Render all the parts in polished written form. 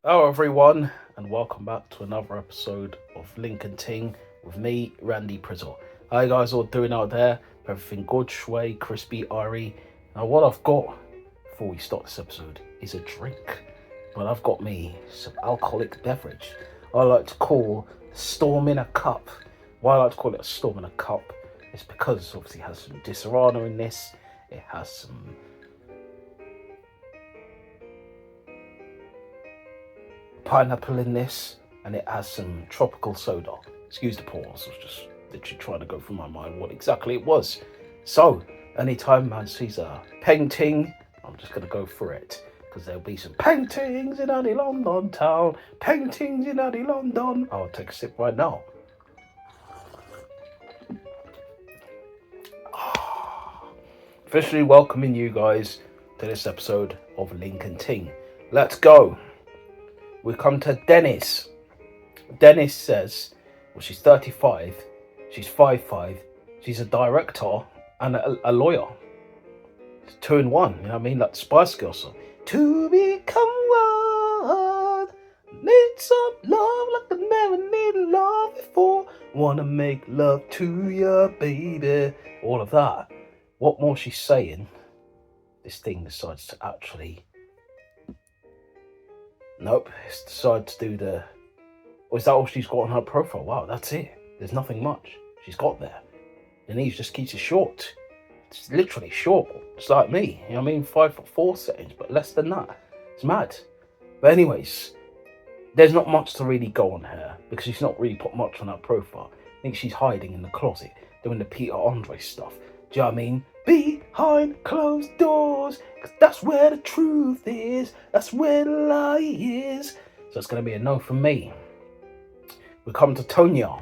Hello everyone, and welcome back to another episode of Ting with me, Randy Prizzle. How you guys all doing out there? Everything good, shway, crispy, irie. Now what I've got before we start this episode is a drink. But I've got me some alcoholic beverage. I like to call Storm in a Cup. Why I like to call it a Storm in a Cup is because obviously it has some Disaronno in this. It has some pineapple in this, and it has some tropical soda. Excuse the pause, I was just literally trying to go through my mind what exactly it was. So, anytime man sees a painting, I'm just going to go through it, because there'll be some paintings in the London town, paintings in the London. I'll take a sip right now. Officially welcoming you guys to this episode of Ting. Let's go. We come to Dennis. Dennis says, well, she's 35, she's 5'5", she's a director and a lawyer. It's 2 in 1, you know what I mean? Like the Spice Girls song. To become one, need some love like I never needed love before. Wanna make love to ya, baby. All of that. What more she's saying, this thing decides to actually... Nope, it's decided to do the... Or is that all she's got on her profile? Wow, that's it. There's nothing much she's got there. Denise just keeps it short. It's literally short. It's like me. You know what I mean? 5'4" settings, but less than that. It's mad. But anyways, there's not much to really go on her because she's not really put much on her profile. I think she's hiding in the closet doing the Peter Andre stuff. Do you know what I mean? Behind closed doors, cause that's where the truth is, that's where the lie is. So it's going to be a no from me. We come to Tonya.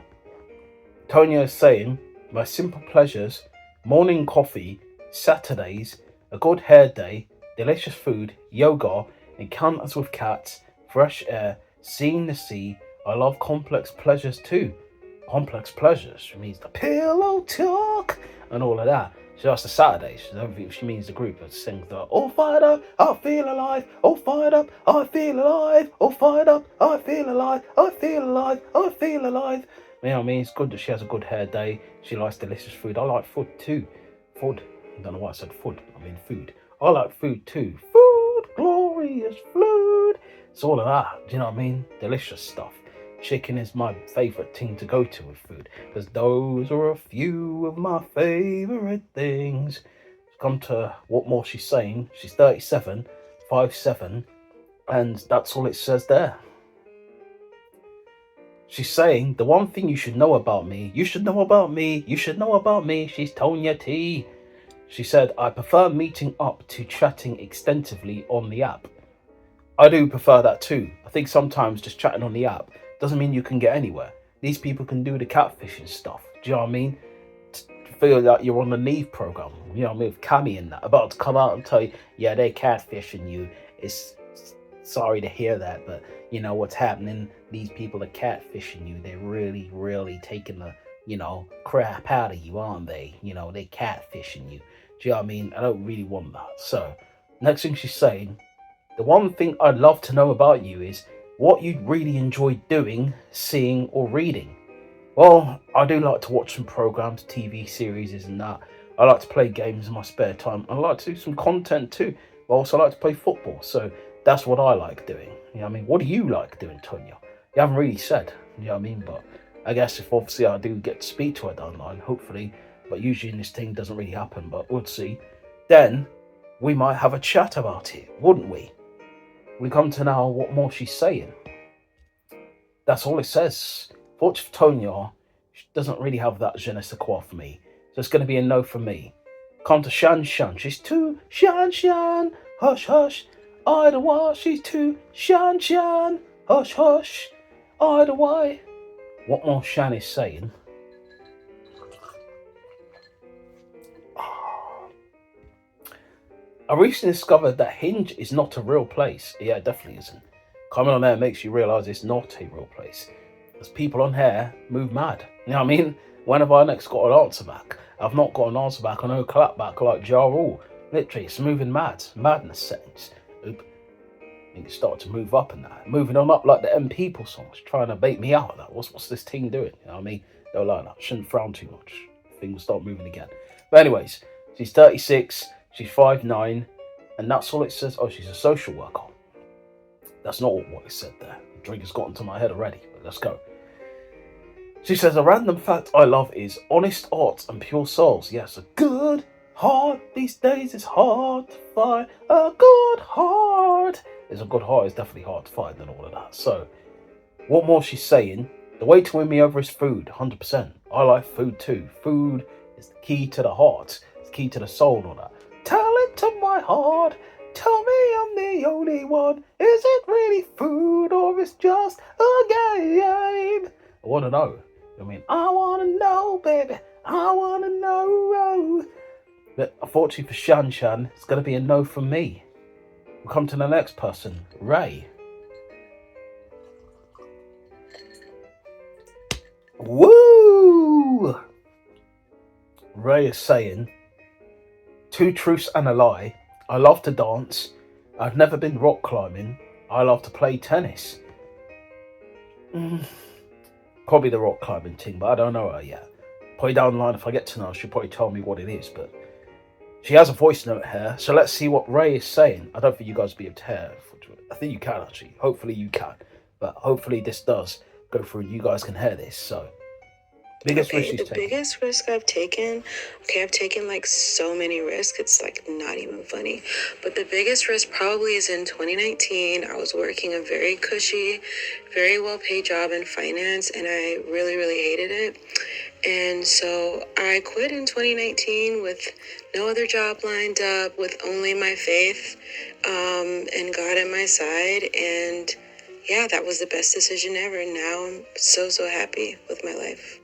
Tonya is saying, my simple pleasures, morning coffee, Saturdays, a good hair day, delicious food, yoga, encounters with cats, fresh air, seeing the sea. I love complex pleasures too. Complex pleasures means the pillow talk and all of that. So that's the Saturdays. I don't think she means the group that sings the "Oh fired up, I feel alive. Oh fired up, I feel alive. Oh fired up, I feel alive. I feel alive. I feel alive." You know what I mean? It's good that she has a good hair day. She likes delicious food. I like food too. Food. I don't know why I said food. I mean food. I like food too. Food, glorious food. It's all of that. Do you know what I mean? Delicious stuff. Chicken is my favourite thing to go to with food, because those are a few of my favourite things. Come to what more she's saying. She's 37, 5'7", and that's all it says there. She's saying, the one thing you should know about me, you should know about me, you should know about me, she's Tonya T. She said, I prefer meeting up to chatting extensively on the app. I do prefer that too. I think sometimes just chatting on the app doesn't mean you can get anywhere. These people can do the catfishing stuff. Do you know what I mean? Feel like you're on the Neve program. You know what I mean? With Cammy and that. About to come out and tell you, yeah, they're catfishing you. It's sorry to hear that, but you know what's happening? These people are catfishing you. They're really, really taking the, crap out of you, aren't they? They're catfishing you. Do you know what I mean? I don't really want that. So, next thing she's saying, the one thing I'd love to know about you is what you'd really enjoy doing, seeing or reading. Well, I do like to watch some programs, TV series and that. I like to play games in my spare time. I like to do some content too. I also like to play football. So that's what I like doing. You know what I mean? What do you like doing, Tonya? You haven't really said. You know what I mean? But I guess if obviously I do get to speak to her down the line, hopefully. But usually in this thing doesn't really happen. But we'll see. Then we might have a chat about it, wouldn't we? We come to now what more she's saying. That's all it says. Fortunately for Tonya, she doesn't really have that je ne sais quoi for me. So it's going to be a no from me. Come to Shan Shan. She's too Shan Shan. Hush hush. I don't why. She's too Shan Shan. Hush hush. I don't why. What more Shan is saying. I recently discovered that Hinge is not a real place. Yeah, it definitely isn't. Coming on there makes you realise it's not a real place. As people on here move mad. You know what I mean? When have I next got an answer back? I've not got an answer back or no clap back like Ja Rule. Literally, it's moving mad. Madness settings. Oop. And it started to move up and that. Moving on up like the M People songs, trying to bait me out. Like, what's this Ting doing? You know what I mean? Don't like that. Shouldn't frown too much. Things start moving again. But anyways, she's 36, she's 5'9", and that's all it says. Oh, she's a social worker. That's not what it said there. The drink has gotten to my head already, but let's go. She says, a random fact I love is honest art and pure souls. Yes, a good heart these days is hard to find. A good heart is a good heart is definitely hard to find and all of that. So, what more she's saying? The way to win me over is food, 100%. I like food too. Food is the key to the heart. It's the key to the soul and all that. Tell it to my heart. Tell me I'm the only one. Is it really food or is just a game? I want to know. I mean, I want to know, baby. I want to know. But unfortunately for Shan Shan, it's going to be a no from me. We'll come to the next person, Ray. Woo! Ray is saying, 2 truths and a lie. I love to dance. I've never been rock climbing. I love to play tennis. Probably the rock climbing thing, but I don't know her yet. Probably down the line, if I get to know her, she'll probably tell me what it is, but she has a voice note here, so let's see what Ray is saying. I don't think you guys will be able to hear. I think you can, actually. Hopefully you can. But hopefully this does go through and you guys can hear this, so. Biggest risk she's taken. The biggest risk I've taken, I've taken like so many risks, it's like not even funny. But the biggest risk probably is in 2019. I was working a very cushy, very well-paid job in finance, and I really, really hated it. And so I quit in 2019 with no other job lined up, with only my faith and God on my side. And yeah, that was the best decision ever. And now I'm so happy with my life.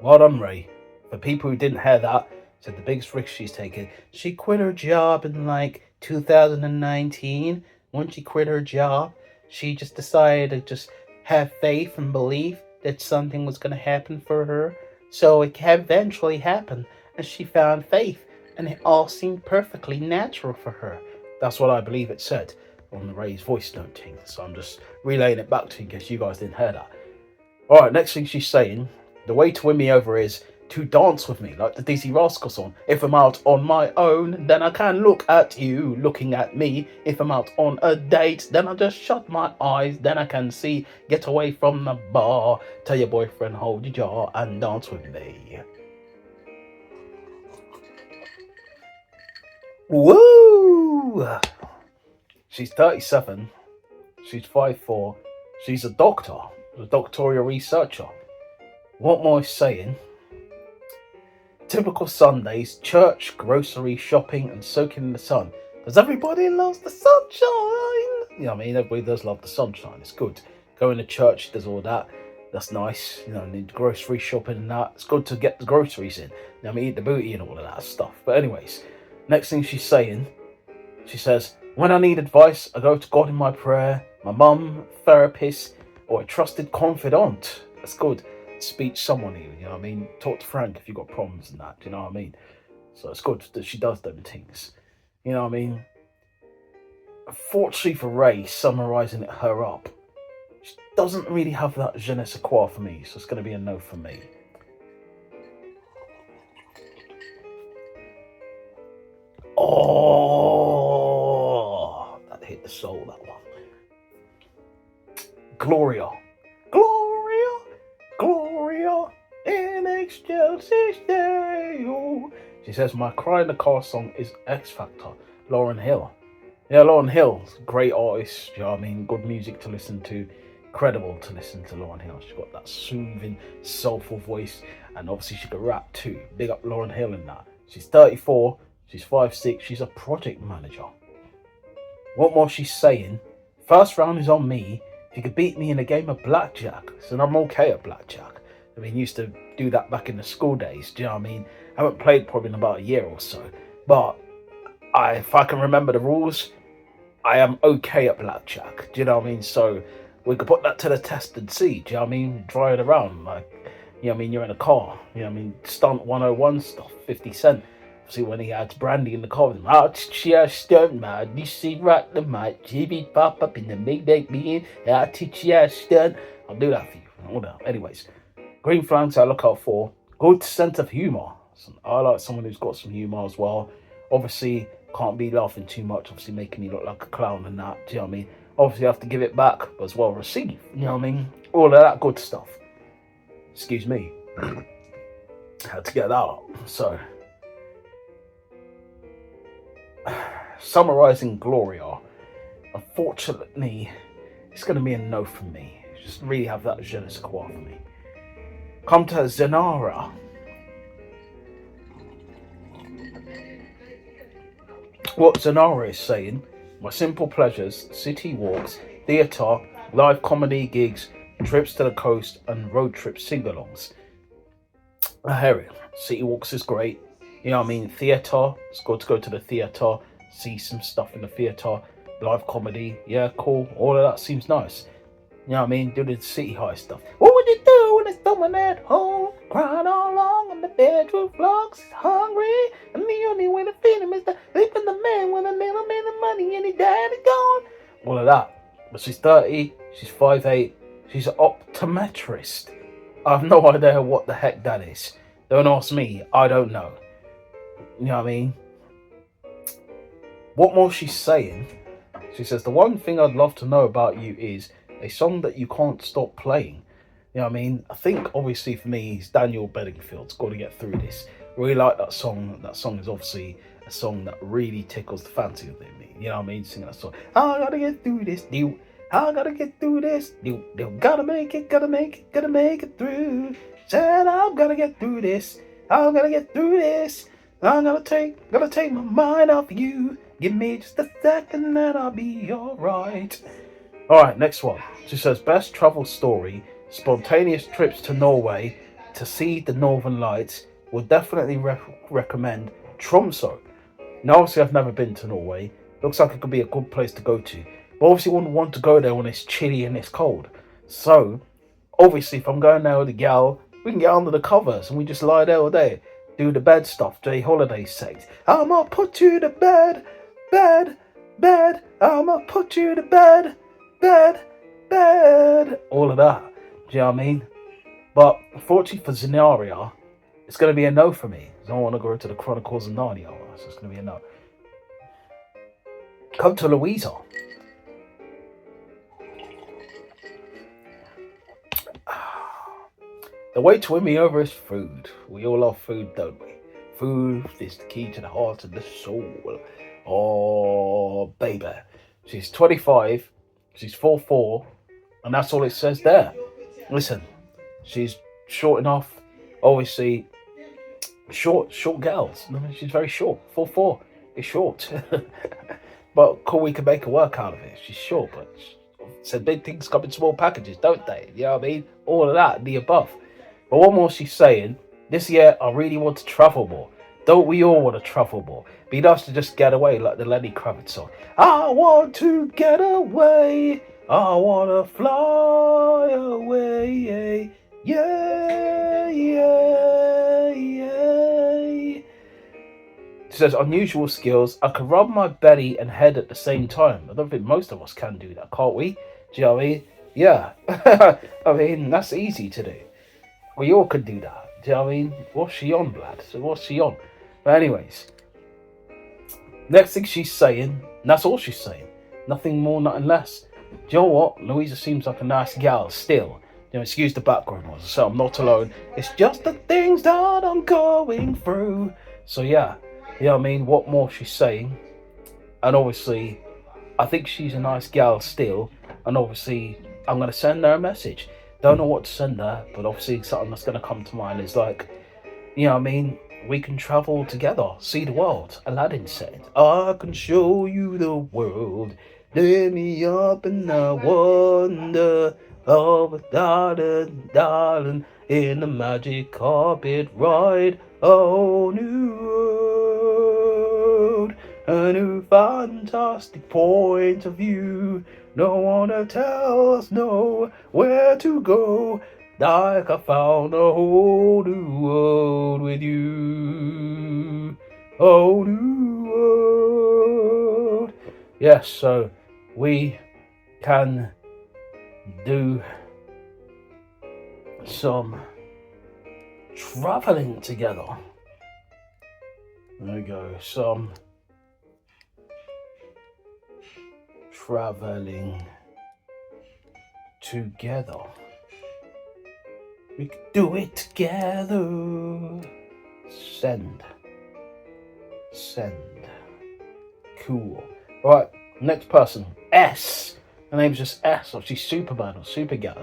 Well done, Ray. For people who didn't hear that, said the biggest risk she's taken. She quit her job in like 2019. When she quit her job, she just decided to just have faith and belief that something was going to happen for her. So it eventually happened, and she found faith, and it all seemed perfectly natural for her. That's what I believe it said on the Ray's voice note thing. So I'm just relaying it back to you in case you guys didn't hear that. Alright, next thing she's saying, the way to win me over is to dance with me, like the Dizzy Rascal song. If I'm out on my own, then I can look at you looking at me. If I'm out on a date, then I just shut my eyes, then I can see. Get away from the bar, tell your boyfriend hold your jaw and dance with me. Woo! She's 37, she's 5'4", she's a doctor, a doctoral researcher. What more is saying? Typical Sundays, church, grocery, shopping, and soaking in the sun. Because everybody loves the sunshine. You know what I mean? Everybody does love the sunshine. It's good. Going to church does all that. That's nice. You know, need grocery shopping and that. It's good to get the groceries in. You know what I mean? Eat the booty and all of that stuff. But anyways, next thing she's saying, she says, when I need advice, I go to God in my prayer, my mum, therapist, or a trusted confidant. That's good. Speak someone even, you know what I mean? Talk to Frank if you've got problems and that, do you know what I mean? So it's good that she does them things. You know what I mean? Unfortunately for Ray, summarising her up, she doesn't really have that je ne sais quoi for me, so it's going to be a no for me. Oh, that hit the soul, that one. Gloria, in excelsis Deo. She says, my Cry in the Car song is X Factor, Lauryn Hill. Yeah, Lauryn Hill, great artist, you know what I mean? Good music to listen to, incredible to listen to Lauryn Hill. She's got that soothing, soulful voice, and obviously she can rap too. Big up Lauryn Hill in that. She's 34, she's 5'6", she's a project manager. What more she's saying? First round is on me. If you could beat me in a game of blackjack, so I'm okay at blackjack. I mean, used to do that back in the school days, do you know what I mean? I haven't played probably in about a year or so, but if I can remember the rules, I am okay at blackjack, do you know what I mean? So we could put that to the test and see, do you know what I mean? Try it around, like, you know what I mean? You're in a car, you know what I mean? Stunt 101 stuff, 50 Cent. See, when he had Brandy in the car with him, I'll teach you a stunt, man. You see, rock the mic, GB pop up in the midnight meeting. I'll teach you a stunt. I'll do that for you. Hold on. Anyways, green flags I look out for. Good sense of humor. I like someone who's got some humor as well. Obviously, can't be laughing too much. Obviously, making me look like a clown and that. Do you know what I mean? Obviously, I have to give it back, but as well receive. You know what I mean? All of that good stuff. Excuse me. Had to get that out. So, summarizing Gloria, unfortunately, it's going to be a no from me. Just really have that je ne sais quoi for me. Come to Zenara. What Zenara is saying, my simple pleasures, city walks, theatre, live comedy gigs, trips to the coast, and road trip sing-alongs. I hear it. City walks is great. You know what I mean? Theatre, it's good to go to the theatre, see some stuff in the theatre, live comedy, yeah, cool. All of that seems nice. You know what I mean? Do the city high stuff. What would you do when it's someone at home? Crying all along on the bedroom floor 'cause he's hungry. And the only way to feed him is to sleep in the man with a little bit of money and his daddy gone. All of that. But she's 30, she's 5'8", she's an optometrist. I have no idea what the heck that is. Don't ask me, I don't know. You know what I mean? What more she's saying? She says, the one thing I'd love to know about you is a song that you can't stop playing. You know what I mean? I think obviously for me, it's Daniel Bedingfield's Got to Get Through This. Really like that song. That song is obviously a song that really tickles the fancy of me. You know what I mean? Singing that song. I gotta get through this, dude. I gotta get through this, dude. Gotta make it, gotta make it, gotta make it through. Said I'm gonna get through this. I'm gonna get through this. I'm gonna take my mind off you. Give me just a second and I'll be alright. Alright, next one. She says, best travel story, spontaneous trips to Norway to see the Northern Lights. Would definitely recommend Tromsø. Now, obviously, I've never been to Norway. Looks like it could be a good place to go to. But obviously, wouldn't want to go there when it's chilly and it's cold. So, obviously, if I'm going there with a gal, we can get under the covers and we just lie there all day. Do the bed stuff, do holiday sex. I'ma put you to bed, bed, bed. I'ma put you to bed, bed, bed. All of that. Do you know what I mean? But unfortunately for Zenaria, it's going to be a no for me. I don't want to go to the Chronicles of Narnia, so it's going to be a no. Come to Louisa. The way to win me over is food. We all love food, don't we? Food is the key to the heart and the soul. Oh, baby. She's 25. She's 4'4", and that's all it says there. Listen, she's short enough. Obviously, short girls. I mean, she's very short. 4'4" is short. But cool, we can make a work out of it. She's short, but so big things come in small packages, don't they? You know what I mean? All of that, the above. But what more she's saying, this year I really want to travel more. Don't we all want to travel more? Be nice to just get away like the Lenny Kravitz song. I want to get away. I want to fly away. Yeah, yeah, yeah. She says, unusual skills. I can rub my belly and head at the same time. I don't think most of us can do that, can't we? Do you know what I mean? Yeah. I mean, that's easy to do. We all could do that. Do you know what I mean? What's she on, lad? So what's she on? But anyways, next thing she's saying, and that's all she's saying. Nothing more, nothing less. Do you know what? Louisa seems like a nice gal still. You know, excuse the background noise. So I'm not alone. It's just the things that I'm going through. So yeah, you know what I mean? What more she's saying. And obviously, I think she's a nice gal still. And obviously, I'm going to send her a message. Don't know what to send her, but obviously something that's going to come to mind is like, you know what I mean? We can travel together, see the world. Aladdin said, I can show you the world. Let me up and I wonder. Oh, darling, darling, in the magic carpet ride. Oh, new world. A new fantastic point of view. No one to tell us no where to go. Like I found a whole new world with you. Oh, new world. Yes, so we can do some traveling together. There we go. Some traveling together. We can do it together. Send. Cool. Right, next person. S. Her name's just S, or she's Superman or Supergal.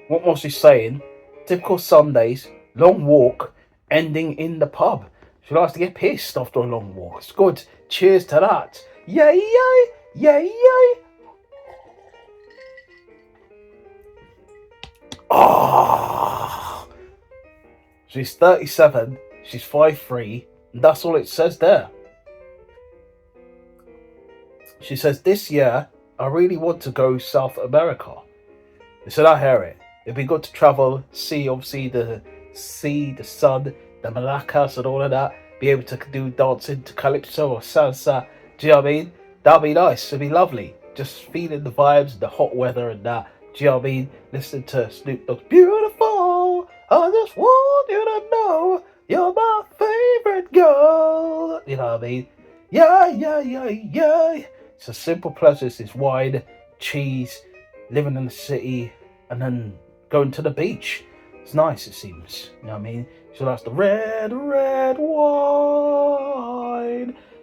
What was she saying? Typical Sundays, long walk, ending in the pub. She likes to get pissed after a long walk. It's good. Cheers to that. Yay, yay, yay, yay. Ah. She's 37. She's 5'3". And that's all it says there. She says, this year, I really want to go South America. I said, I hear it. It'd be good to travel, see, obviously, the sea, the sun, the maracas and all of that. Be able to do dancing to calypso or salsa. Do you know what I mean? That'd be nice. It'd be lovely. Just feeling the vibes, the hot weather and that. Do you know what I mean? Listening to Snoop Dogg's Beautiful. I just want you to know you're my favorite girl. You know what I mean? Yeah, yeah, yeah, yeah. It's a simple pleasures. It's wine, cheese, living in the city, and then going to the beach. It's nice, it seems. You know what I mean? She likes the red, red wine.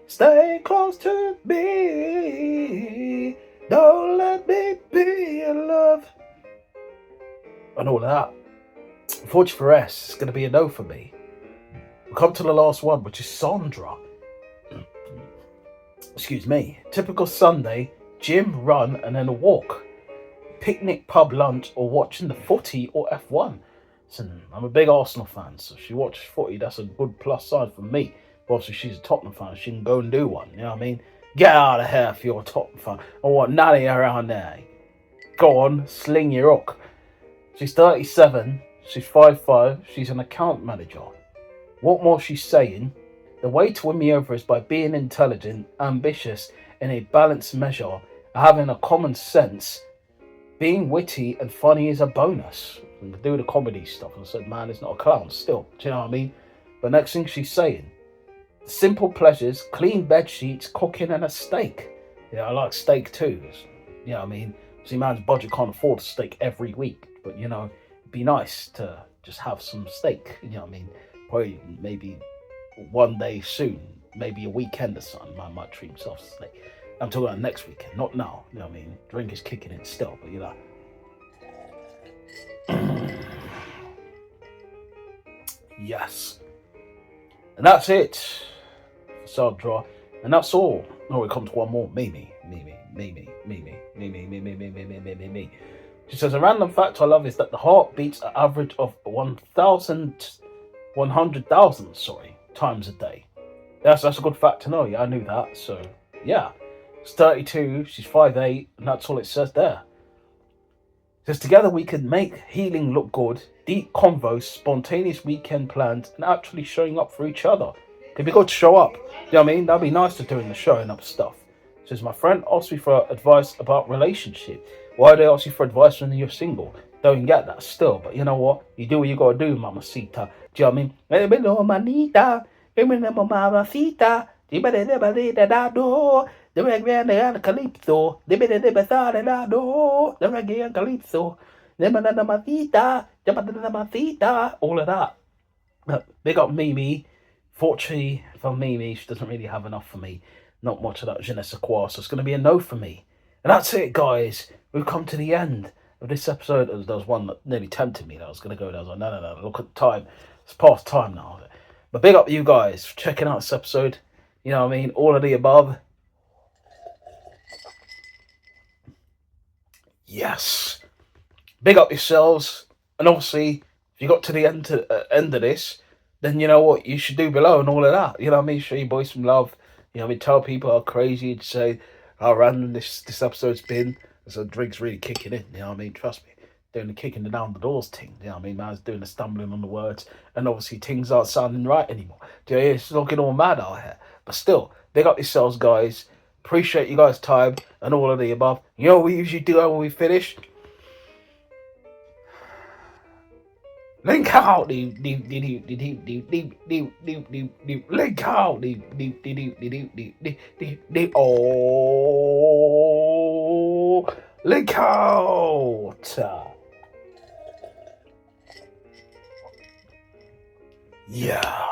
Stay close to me. Don't let me be in love. And all of that. Unfortunately for S, it's going to be a no for me. We'll come to the last one, which is Sandra. Excuse me. Typical Sunday, gym, run, and then a walk. Picnic, pub, lunch, or watching the footy or F1. Listen, I'm a big Arsenal fan, so if she watches footy, that's a good plus side for me. But obviously, she's a Tottenham fan, she can go and do one, you know what I mean? Get out of here if you're a Tottenham fan. I want none of you around there. Go on, sling your hook. She's 37, she's 5'5", she's an account manager. What more she's saying? The way to win me over is by being intelligent, ambitious, in a balanced measure, having a common sense. Being witty and funny is a bonus. We can do the comedy stuff. I said, man, it's not a clown still. Do you know what I mean? But next thing she's saying, simple pleasures, clean bed sheets, cooking, and a steak. Yeah, I like steak too. You know what I mean? See, man's budget can't afford a steak every week. But, you know, it'd be nice to just have some steak. You know what I mean? Probably maybe one day soon. Maybe a weekend or something. Man might treat himself to steak. I'm talking about next weekend, not now. You know what I mean? Drink is kicking in still, but you know. Yes. And that's it. Sandra. And that's all. Oh, it comes to one more. Me. She says, a random fact I love is that the heart beats an average of 100,000 times a day. That's a good fact to know. Yeah, I knew that. So, yeah. She's 32, she's 5'8", and that's all it says there. It says, together we can make healing look good, deep convos, spontaneous weekend plans, and actually showing up for each other. It'd be good to show up. You know what I mean? That'd be nice to doing the showing up stuff. It says, my friend asked me for advice about relationship. Why do they ask you for advice when you're single? Don't get that still, but you know what? You do what you gotta do, mamacita. Do you know what I mean? Mamacita. The reggae and the calypso, the bit of the basada, the reggae and calypso, the mamacita, all of that. Big up Mimi. Fortunately for Mimi, she doesn't really have enough for me. Not much of that je ne sais quoi, so it's going to be a no for me. And that's it, guys. We've come to the end of this episode. There was one that nearly tempted me that I was going to go there. I was like, no, look at the time. It's past time now. But big up you guys for checking out this episode. You know what I mean? All of the above. Yes. Big up yourselves. And obviously, if you got to the end of this, then you know what you should do below and all of that. You know what I mean? Show your boys some love. You know what I mean? Tell people how crazy you'd say how random this episode's been. So Drink's really kicking in, you know what I mean? Trust me. Doing the kicking down the doors Ting, you know what I mean? Man's doing the stumbling on the words. And obviously things aren't sounding right anymore. Do you know, it's looking all mad out here. But still, big up yourselves, guys. Appreciate you guys' time and all of the above. You know what we usually do when we finish? Link out, link out, oh, link out. Yeah.